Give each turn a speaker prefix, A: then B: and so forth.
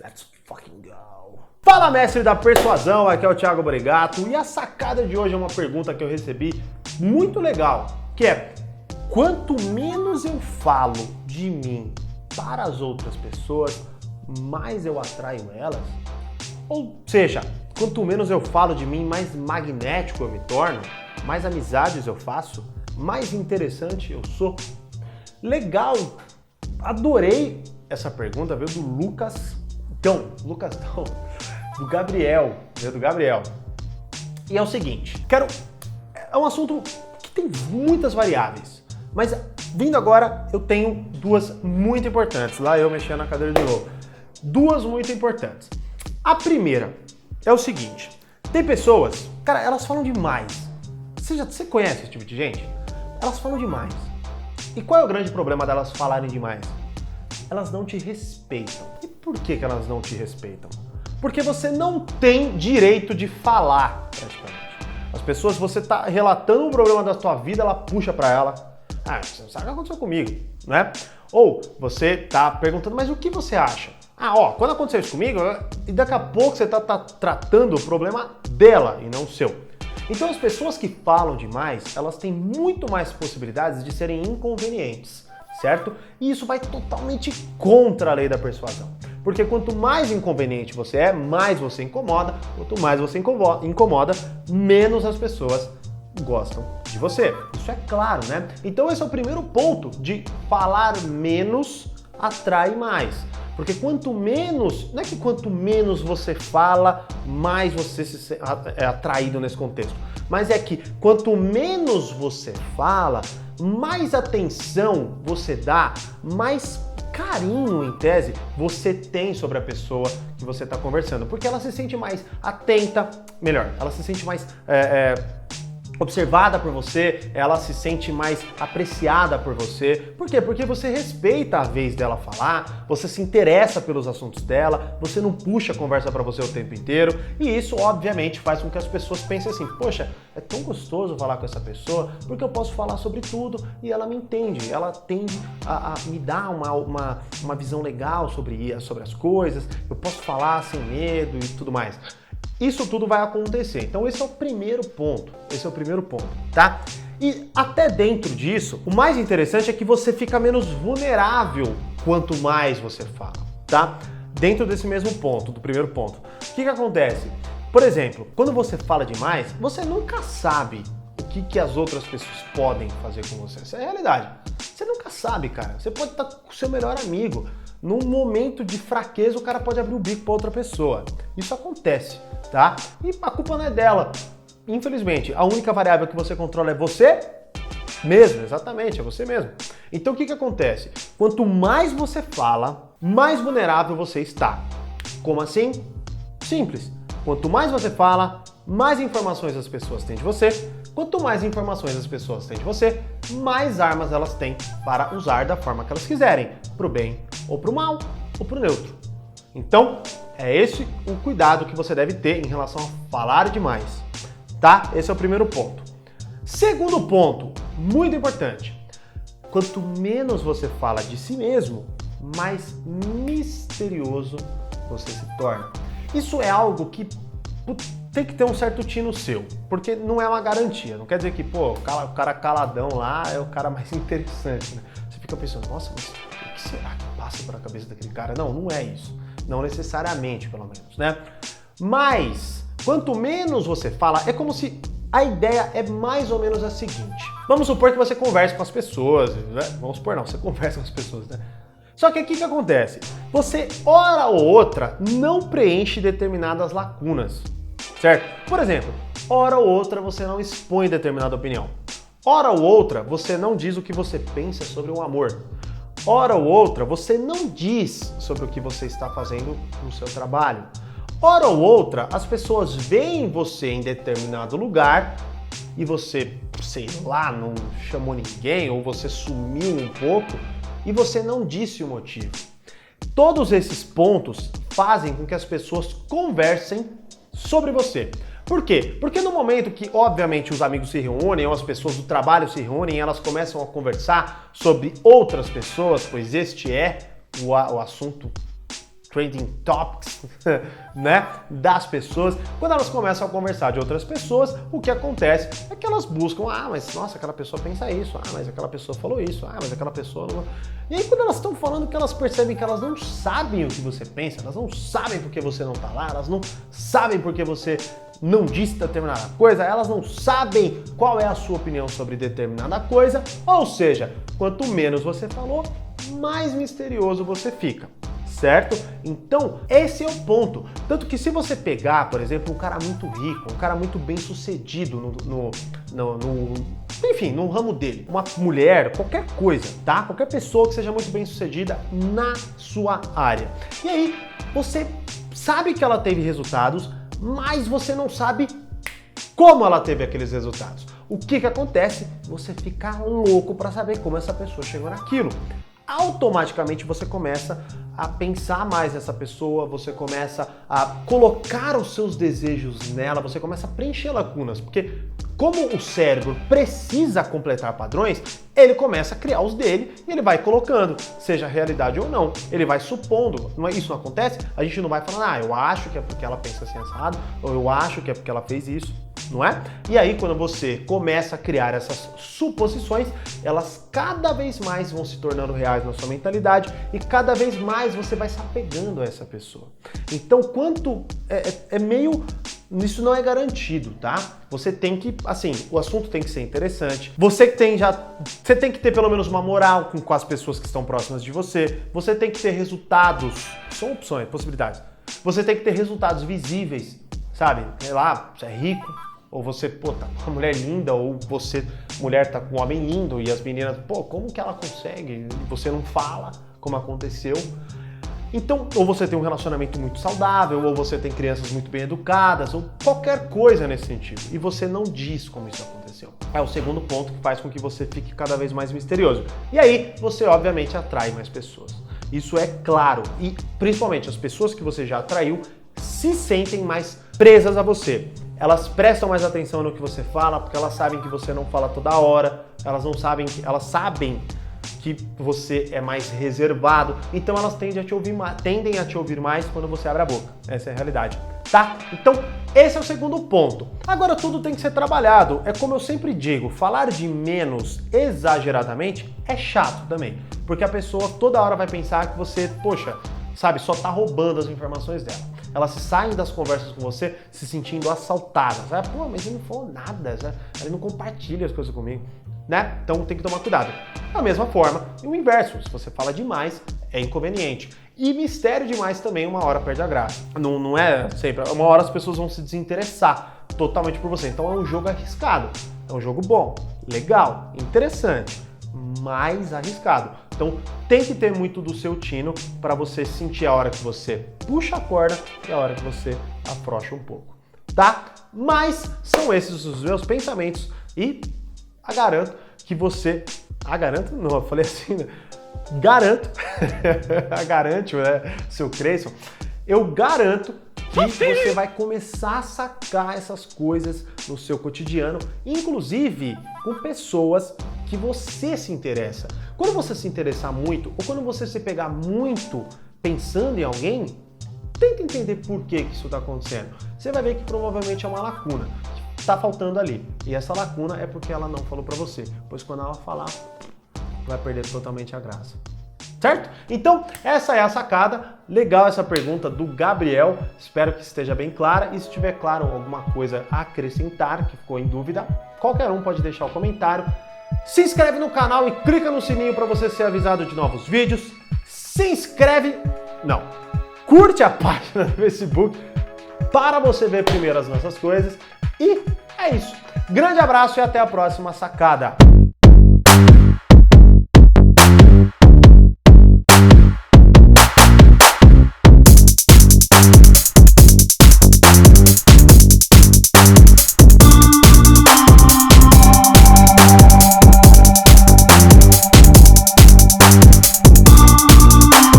A: Let's fucking go! Fala, mestre da persuasão, aqui é o Thiago Brigato e a sacada de hoje é uma pergunta que eu recebi muito legal, que é: quanto menos eu falo de mim para as outras pessoas, mais eu atraio elas? Ou seja, quanto menos eu falo de mim, mais magnético eu me torno, mais amizades eu faço, mais interessante eu sou? Legal! Adorei essa pergunta, veio do do Gabriel, veio do Gabriel. E é o seguinte, é um assunto que tem muitas variáveis, mas vindo agora eu tenho duas muito importantes, lá eu mexendo na cadeira de novo. Duas muito importantes. A primeira é o seguinte, tem pessoas, cara, elas falam demais. Você conhece esse tipo de gente? Elas falam demais. E qual é o grande problema delas falarem demais? Elas não te respeitam. E por que elas não te respeitam? Porque você não tem direito de falar, praticamente. As pessoas, você está relatando um problema da sua vida, ela puxa para ela. Ah, você não sabe o que aconteceu comigo, né? Ou você tá perguntando, mas o que você acha? Ah, ó, quando aconteceu isso comigo, e daqui a pouco você tá tratando o problema dela e não o seu. Então as pessoas que falam demais, elas têm muito mais possibilidades de serem inconvenientes, certo? E isso vai totalmente contra a lei da persuasão. Porque quanto mais inconveniente você é, mais você incomoda. Quanto mais você incomoda, menos as pessoas gostam de você. Isso é claro, né? Então esse é o primeiro ponto de falar menos atrai mais. Porque quanto menos, não é que quanto menos você fala, mais você é atraído nesse contexto. Mas é que quanto menos você fala, mais atenção você dá, mais carinho, em tese, você tem sobre a pessoa que você está conversando. Porque ela se sente mais atenta, ela se sente mais observada por você, ela se sente mais apreciada por você. Por quê? Porque você respeita a vez dela falar, você se interessa pelos assuntos dela, você não puxa a conversa para você o tempo inteiro, e isso obviamente faz com que as pessoas pensem assim: poxa, é tão gostoso falar com essa pessoa, porque eu posso falar sobre tudo e ela me entende, ela tende a me dar uma visão legal sobre as coisas, eu posso falar sem medo e tudo mais. Isso tudo vai acontecer. Então esse é o primeiro ponto, tá? E até dentro disso, o mais interessante é que você fica menos vulnerável quanto mais você fala, tá? Dentro desse mesmo ponto, do primeiro ponto. O que acontece? Por exemplo, quando você fala demais, você nunca sabe o que as outras pessoas podem fazer com você. Essa é a realidade. Você nunca sabe, cara. Você pode estar com o seu melhor amigo. Num momento de fraqueza, o cara pode abrir o bico para outra pessoa. Isso acontece, tá? E a culpa não é dela. Infelizmente, a única variável que você controla é você mesmo. Exatamente, é você mesmo. Então o que acontece? Quanto mais você fala, mais vulnerável você está. Como assim? Simples. Quanto mais você fala, mais informações as pessoas têm de você. Quanto mais informações as pessoas têm de você, mais armas elas têm para usar da forma que elas quiserem, pro bem ou pro mal ou pro neutro. Então, é esse o cuidado que você deve ter em relação a falar demais, tá? Esse é o primeiro ponto. Segundo ponto, muito importante. Quanto menos você fala de si mesmo, mais misterioso você se torna. Isso é algo que tem que ter um certo tino seu, porque não é uma garantia. Não quer dizer que, o cara caladão lá é o cara mais interessante, né? Você fica pensando, nossa, mas o que será que passa pela cabeça daquele cara? Não é isso. Não necessariamente, pelo menos, né? Mas, quanto menos você fala, é como se a ideia é mais ou menos a seguinte. Vamos supor que você converse com as pessoas, né? Você conversa com as pessoas, né? Só que aqui o que acontece? Você, hora ou outra, não preenche determinadas lacunas, certo? Por exemplo, hora ou outra você não expõe determinada opinião. Hora ou outra você não diz o que você pensa sobre o amor. Hora ou outra você não diz sobre o que você está fazendo no seu trabalho. Hora ou outra as pessoas veem você em determinado lugar e você, sei lá, não chamou ninguém ou você sumiu um pouco e você não disse o motivo. Todos esses pontos fazem com que as pessoas conversem sobre você. Por quê? Porque no momento que, obviamente, os amigos se reúnem, ou as pessoas do trabalho se reúnem, elas começam a conversar sobre outras pessoas, pois este é o assunto trending topics, né, das pessoas. Quando elas começam a conversar de outras pessoas, o que acontece é que elas buscam, mas nossa, aquela pessoa pensa isso, mas aquela pessoa falou isso, mas aquela pessoa não... E aí quando elas estão falando que elas percebem que elas não sabem o que você pensa, elas não sabem porque você não tá lá, elas não sabem porque você não disse determinada coisa, elas não sabem qual é a sua opinião sobre determinada coisa, ou seja, quanto menos você falou, mais misterioso você fica. Certo? Então, esse é o ponto. Tanto que se você pegar, por exemplo, um cara muito rico, um cara muito bem sucedido enfim, no ramo dele, uma mulher, qualquer coisa, tá? Qualquer pessoa que seja muito bem sucedida na sua área. E aí, você sabe que ela teve resultados, mas você não sabe como ela teve aqueles resultados. O que acontece? Você fica louco para saber como essa pessoa chegou naquilo. Automaticamente você começa a pensar mais nessa pessoa, você começa a colocar os seus desejos nela, você começa a preencher lacunas, porque como o cérebro precisa completar padrões, ele começa a criar os dele e ele vai colocando, seja realidade ou não, ele vai supondo. Isso não acontece? A gente não vai falando, eu acho que é porque ela pensa assim assado, ou eu acho que é porque ela fez isso, não é? E aí quando você começa a criar essas suposições, elas cada vez mais vão se tornando reais na sua mentalidade e cada vez mais você vai se apegando a essa pessoa. Então, isso não é garantido, tá? Você tem que, o assunto tem que ser interessante. Você tem que ter pelo menos uma moral com as pessoas que estão próximas de você. Você tem que ter resultados, são opções, possibilidades. Você tem que ter resultados visíveis, sabe? Sei lá, você é rico, ou você, tá com uma mulher linda, ou você, mulher, tá com um homem lindo, e as meninas, como que ela consegue? E você não fala como aconteceu. Então, ou você tem um relacionamento muito saudável, ou você tem crianças muito bem educadas, ou qualquer coisa nesse sentido. E você não diz como isso aconteceu. É o segundo ponto que faz com que você fique cada vez mais misterioso. E aí, você obviamente atrai mais pessoas. Isso é claro. E principalmente as pessoas que você já atraiu se sentem mais presas a você. Elas prestam mais atenção no que você fala, porque elas sabem que você não fala toda hora, elas sabem que você é mais reservado, então elas tendem a te ouvir mais quando você abre a boca. Essa é a realidade, tá? Então, esse é o segundo ponto. Agora, tudo tem que ser trabalhado. É como eu sempre digo, falar de menos exageradamente é chato também, porque a pessoa toda hora vai pensar que você, só tá roubando as informações dela. Elas saem das conversas com você se sentindo assaltadas. Mas ele não falou nada, ele não compartilha as coisas comigo, né? Então tem que tomar cuidado. Da mesma forma, e o inverso, se você fala demais, é inconveniente. E mistério demais também, uma hora perde a graça. Não é sempre, uma hora as pessoas vão se desinteressar totalmente por você. Então é um jogo arriscado, é um jogo bom, legal, interessante, mais arriscado. Então tem que ter muito do seu tino para você sentir a hora que você puxa a corda e a hora que você afrouxa um pouco, tá? Mas são esses os meus pensamentos e garanto que você... garanto? Não, eu falei assim, né? Garanto, garante, né? Seu Creyson, eu garanto que você vai começar a sacar essas coisas no seu cotidiano, inclusive com pessoas que você se interessa. Quando você se interessar muito, ou quando você se pegar muito pensando em alguém, tenta entender por que isso está acontecendo. Você vai ver que provavelmente é uma lacuna que está faltando ali. E essa lacuna é porque ela não falou para você, pois quando ela falar, vai perder totalmente a graça. Certo? Então, essa é a sacada. Legal essa pergunta do Gabriel. Espero que esteja bem clara. E se tiver claro alguma coisa a acrescentar, que ficou em dúvida, qualquer um pode deixar o comentário. Se inscreve no canal e clica no sininho para você ser avisado de novos vídeos. Curte a página do Facebook para você ver primeiro as nossas coisas. E é isso. Grande abraço e até a próxima sacada.